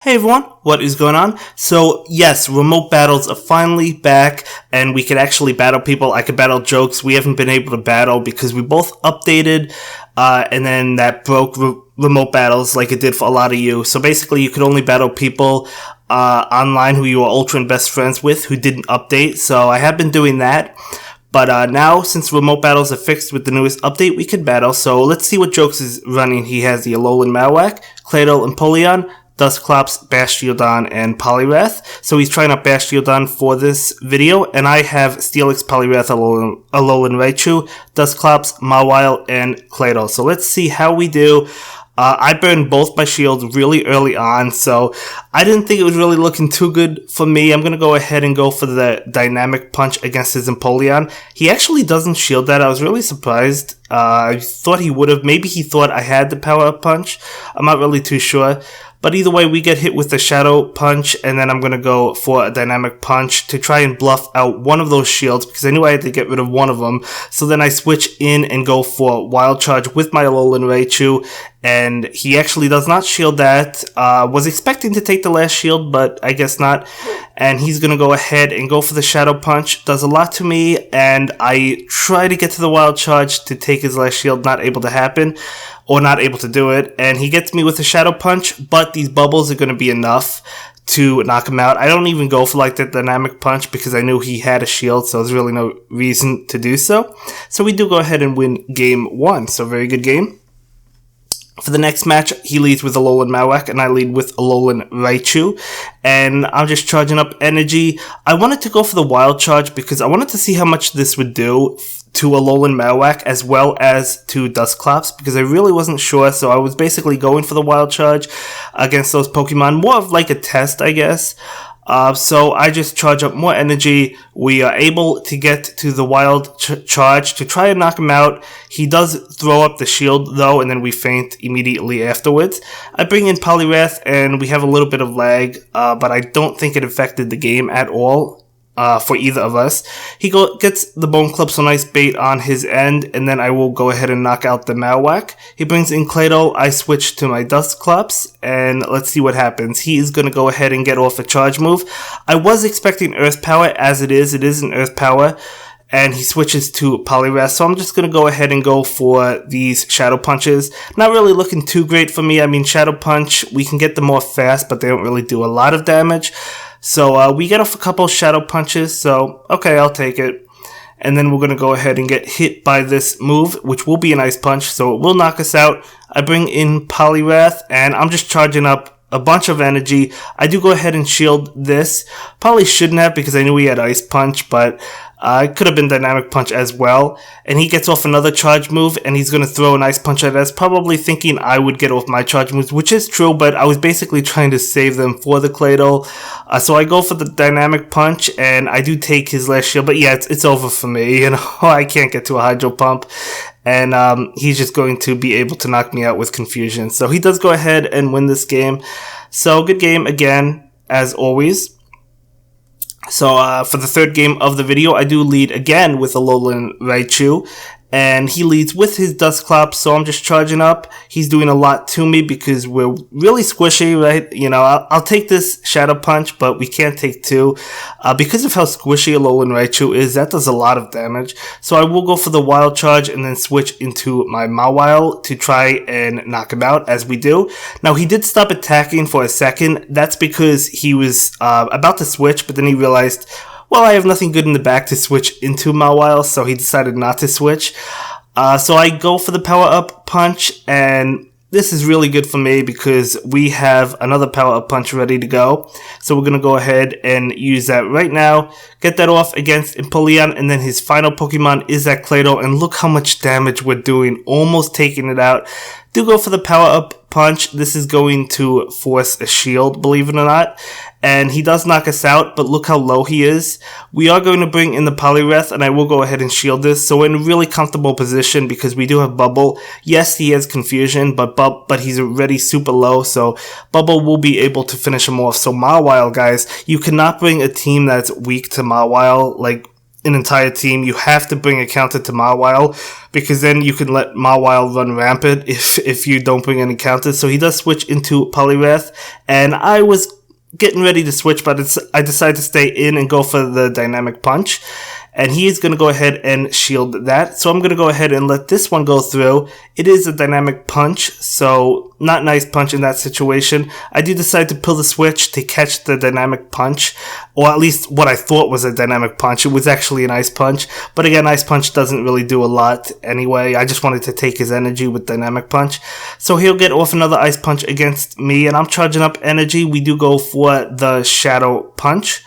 Hey everyone, what is going on? So yes, remote battles are finally back and we can actually battle people. I could battle jokes. We haven't been able to battle because we both updated and then that broke remote battles like it did for a lot of you. So basically you could only battle people online who you are ultra and best friends with who didn't update. So I have been doing that. But now, since remote battles are fixed with the newest update, we can battle. So let's see what jokes is running. He has the Alolan Marowak, Claydol, and Polion, Dusclops, Bastiodon, and Poliwrath. So he's trying out Bastiodon for this video, and I have Steelix, Poliwrath, Alolan Raichu, Dusclops, Mawile, and Claydol. So let's see how we do. I burned both my shields really early on, so I didn't think it was really looking too good for me. I'm going to go ahead and go for the Dynamic Punch against his Empoleon. He actually doesn't shield that. I was really surprised. I thought he would have. Maybe he thought I had the Power Up Punch. I'm not really too sure. But either way, we get hit with the Shadow Punch, and then I'm going to go for a Dynamic Punch to try and bluff out one of those shields, because I knew I had to get rid of one of them. So then I switch in and go for Wild Charge with my Alolan Raichu, and he actually does not shield that. Was expecting to take the last shield, but I guess not. And he's going to go ahead and go for the Shadow Punch. Does a lot to me, and I try to get to the Wild Charge to take his last shield, not able to happen. Or not able to do it, and he gets me with a Shadow Punch, but these bubbles are going to be enough to knock him out. I don't even go for like the Dynamic Punch because I knew he had a shield, so there's really no reason to do so. So we do go ahead and win game 1, so very good game. For the next match, he leads with Alolan Marowak, and I lead with Alolan Raichu, and I'm just charging up energy. I wanted to go for the Wild Charge because I wanted to see how much this would do to Alolan Marowak as well as to Dusclops, because I really wasn't sure, so I was basically going for the Wild Charge against those Pokemon, more of like a test, I guess. So I just charge up more energy. We are able to get to the Wild Charge to try and knock him out. He does throw up the shield though, and then we faint immediately afterwards. I bring in Poliwrath, and we have a little bit of lag, but I don't think it affected the game at all. For either of us. He gets the Bone Club, so nice bait on his end, and then I will go ahead and knock out the Marowak. He brings in Claydol, I switch to my Dusclops, and let's see what happens. He is going to go ahead and get off a charge move. I was expecting Earth Power, as it is an Earth Power, and he switches to Poliwrath, so I'm just going to go ahead and go for these Shadow Punches. Not really looking too great for me. I mean, Shadow Punch, we can get them off fast, but they don't really do a lot of damage. So we get off a couple Shadow Punches, so okay, I'll take it. And then we're going to go ahead and get hit by this move, which will be an Ice Punch, so it will knock us out. I bring in Poliwrath, and I'm just charging up a bunch of energy. I do go ahead and shield this. Probably shouldn't have because I knew he had Ice Punch, but it could have been Dynamic Punch as well. And he gets off another charge move, and he's going to throw an Ice Punch at us, probably thinking I would get off my charge moves, which is true, but I was basically trying to save them for the Claydol. So I go for the Dynamic Punch, and I do take his last shield, but yeah, it's over for me. You know, I can't get to a Hydro Pump. And he's just going to be able to knock me out with Confusion. So he does go ahead and win this game. So good game again, as always. So for the third game of the video, I do lead again with Alolan Raichu. And he leads with his Dusclops, so I'm just charging up. He's doing a lot to me because we're really squishy, right? You know, I'll take this Shadow Punch, but we can't take two. Because of how squishy Alolan Raichu is, that does a lot of damage. So I will go for the Wild Charge and then switch into my Mawile to try and knock him out, as we do. Now, he did stop attacking for a second. That's because he was about to switch, but then he realized, well, I have nothing good in the back to switch into Mawile, so he decided not to switch. So I go for the Power Up Punch, and this is really good for me because we have another Power Up Punch ready to go. So we're going to go ahead and use that right now. Get that off against Empoleon, and then his final Pokemon is that Claydol, and look how much damage we're doing, almost taking it out. Do go for the Power Up Punch. This is going to force a shield, believe it or not. And he does knock us out, but look how low he is. We are going to bring in the Poliwrath, and I will go ahead and shield this. So we're in a really comfortable position because we do have Bubble. Yes, he has Confusion, but he's already super low, so Bubble will be able to finish him off. So Mawile, guys, you cannot bring a team that's weak to Mawile. Like, an entire team, you have to bring a counter to Mawile, because then you can let Mawile run rampant if you don't bring any counters. So he does switch into Poliwrath, and I was getting ready to switch, but I decided to stay in and go for the Dynamic Punch. And he is going to go ahead and shield that. So I'm going to go ahead and let this one go through. It is a Dynamic Punch, so not nice punch in that situation. I do decide to pull the switch to catch the Dynamic Punch, or at least what I thought was a Dynamic Punch. It was actually an Ice Punch. But again, Ice Punch doesn't really do a lot anyway. I just wanted to take his energy with Dynamic Punch. So he'll get off another Ice Punch against me, and I'm charging up energy. We do go for the Shadow Punch.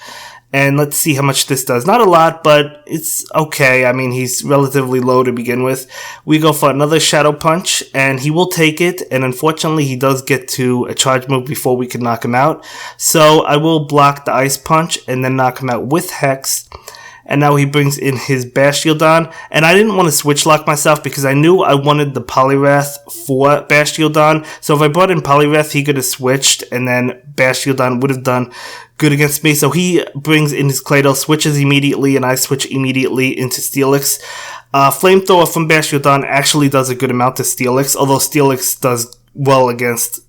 And let's see how much this does. Not a lot, but it's okay. I mean, he's relatively low to begin with. We go for another Shadow Punch, and he will take it. And unfortunately, he does get to a charge move before we can knock him out. So I will block the Ice Punch and then knock him out with Hex. And now he brings in his Bastiodon. And I didn't want to switch lock myself because I knew I wanted the Poliwrath for Bastiodon. So if I brought in Poliwrath, he could have switched, and then Bastiodon would have done good against me. So he brings in his Claydol, switches immediately, and I switch immediately into Steelix. Flamethrower from Bastiodon actually does a good amount to Steelix, although Steelix does well against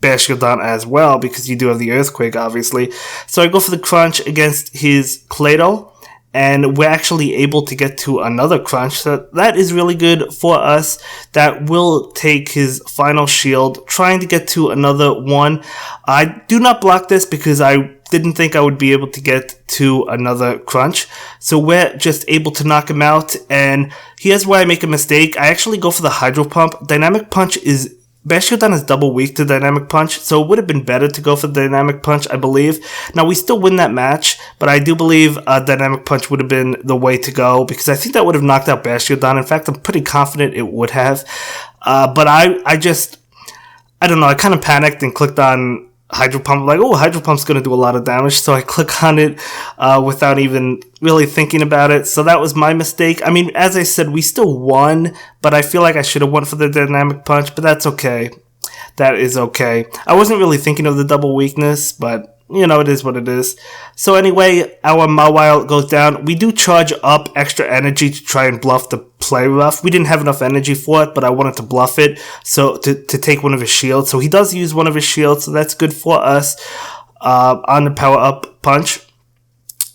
Bastiodon as well, because you do have the Earthquake, obviously. So I go for the Crunch against his Claydol, and we're actually able to get to another Crunch. So that is really good for us. That will take his final shield, trying to get to another one. I do not block this because I didn't think I would be able to get to another Crunch. So we're just able to knock him out, and here's where I make a mistake. I actually go for the Hydro Pump. Dynamic Punch is... Bastiodon is double weak to Dynamic Punch, so it would have been better to go for the Dynamic Punch, I believe. Now, we still win that match, but I do believe Dynamic Punch would have been the way to go, because I think that would have knocked out Bastiodon. In fact, I'm pretty confident it would have. But I don't know, I kind of panicked and clicked on Hydro Pump, like, oh, Hydro Pump's going to do a lot of damage, so I click on it without even really thinking about it. So that was my mistake. I mean, as I said, we still won, but I feel like I should have won for the Dynamic Punch, but that's okay. That is okay. I wasn't really thinking of the double weakness, but you know, it is what it is. So anyway, our Mawile goes down. We do charge up extra energy to try and bluff the Play Rough. We didn't have enough energy for it, but I wanted to bluff it, so to take one of his shields. So he does use one of his shields, so that's good for us on the Power Up Punch.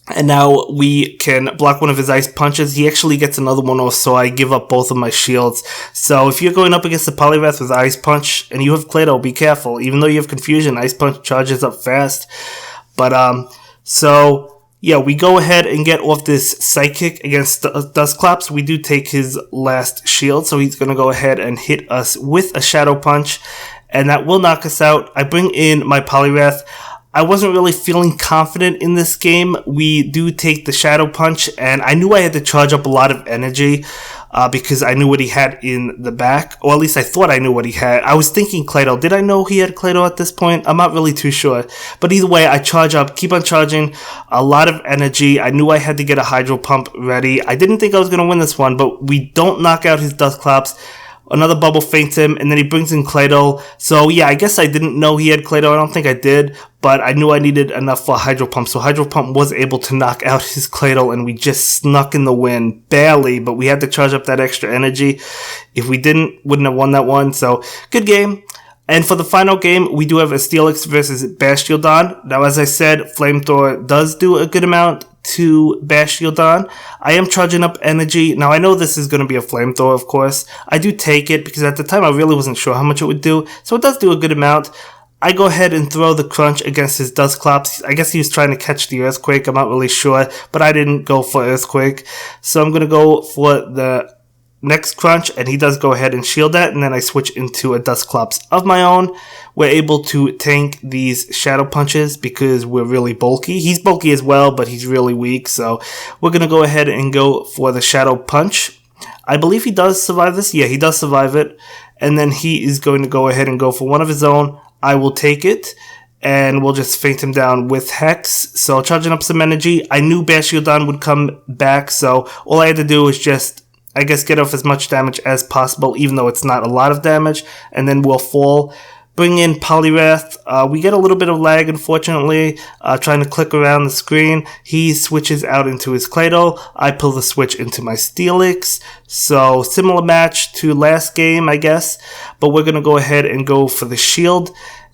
And now we can block one of his Ice Punches. He actually gets another one off, so I give up both of my shields. So if you're going up against the Poliwrath with Ice Punch, and you have Claydol, be careful. Even though you have Confusion, Ice Punch charges up fast. But, so, yeah, we go ahead and get off this Psychic against Dusclops. We do take his last shield, so he's going to go ahead and hit us with a Shadow Punch, and that will knock us out. I bring in my Poliwrath. I wasn't really feeling confident in this game. We do take the Shadow Punch, and I knew I had to charge up a lot of energy because I knew what he had in the back, or at least I thought I knew what he had. I was thinking Claydol. Did I know he had Claydol at this point? I'm not really too sure. But either way, I charge up, keep on charging, a lot of energy. I knew I had to get a Hydro Pump ready. I didn't think I was going to win this one, but we don't knock out his Dusclops. Another bubble faints him, and then he brings in Claydol. So yeah, I guess I didn't know he had Claydol. I don't think I did, but I knew I needed enough for Hydro Pump. So Hydro Pump was able to knock out his Claydol, and we just snuck in the win. Barely, but we had to charge up that extra energy. If we didn't, wouldn't have won that one. So good game. And for the final game, we do have a Steelix versus Bastiodon. Now, as I said, Flamethrower does do a good amount to Bastiodon. I am charging up energy. Now, I know this is going to be a Flamethrower, of course. I do take it because at the time I really wasn't sure how much it would do. So it does do a good amount. I go ahead and throw the Crunch against his Dusclops. I guess he was trying to catch the Earthquake. I'm not really sure, but I didn't go for Earthquake. So I'm going to go for the next Crunch, and he does go ahead and shield that, and then I switch into a Dusclops of my own. We're able to tank these Shadow Punches because we're really bulky. He's bulky as well, but he's really weak, so we're going to go ahead and go for the Shadow Punch. I believe he does survive this. Yeah, he does survive it, and then he is going to go ahead and go for one of his own. I will take it, and we'll just faint him down with Hex. So charging up some energy. I knew Bastiodon would come back, so all I had to do was just, I guess, get off as much damage as possible, even though it's not a lot of damage, and then we'll fall. bring in Polyrath. We get a little bit of lag, unfortunately, trying to click around the screen. He switches out into his Clado. I pull the switch into my Steelix. So similar match to last game, I guess. But we're going to go ahead and go for the shield.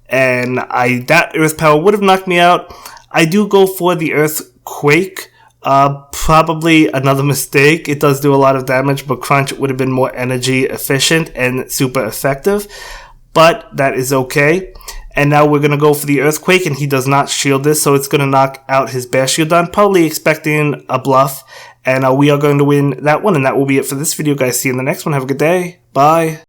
And that Earth Power would have knocked me out. I do go for the Earthquake. Probably another mistake. It does do a lot of damage, but Crunch would have been more energy efficient and super effective. But that is okay. And now we're going to go for the Earthquake, and he does not shield this, so it's going to knock out his Bear Shieldon, probably expecting a bluff. And we are going to win that one, and that will be it for this video, guys. See you in the next one. Have a good day. Bye.